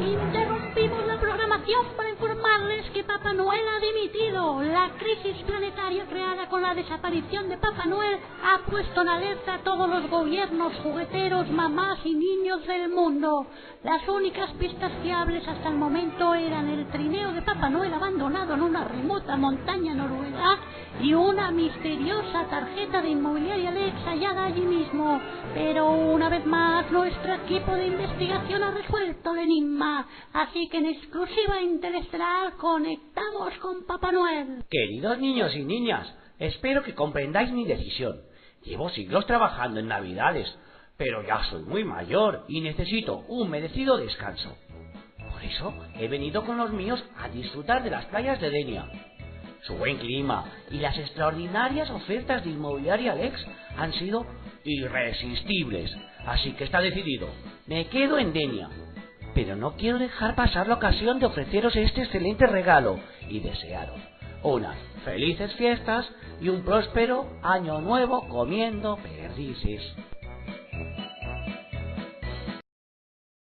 Interrumpimos la programación para informarles que Papá Noel ha dimitido. La crisis planetaria creada con la desaparición de Papá Noel ha puesto en alerta a todos los gobiernos, jugueteros, mamás y niños del mundo. Las únicas pistas fiables hasta el momento eran el trineo de Papá Noel abandonado en una remota montaña noruega y una misteriosa tarjeta de Inmobiliaria Lex hallada allí mismo. Pero una vez más nuestro equipo de investigación ha resuelto el enigma, así que en exclusiva interestelar conectamos con Papá Noel. Queridos niños y niñas, espero que comprendáis mi decisión. Llevo siglos trabajando en Navidades, pero ya soy muy mayor y necesito un merecido descanso. Por eso he venido con los míos a disfrutar de las playas de Denia. Su buen clima y las extraordinarias ofertas de Inmobiliaria Lex han sido irresistibles, así que está decidido. Me quedo en Denia, pero no quiero dejar pasar la ocasión de ofreceros este excelente regalo y desearos unas felices fiestas y un próspero año nuevo comiendo perdices.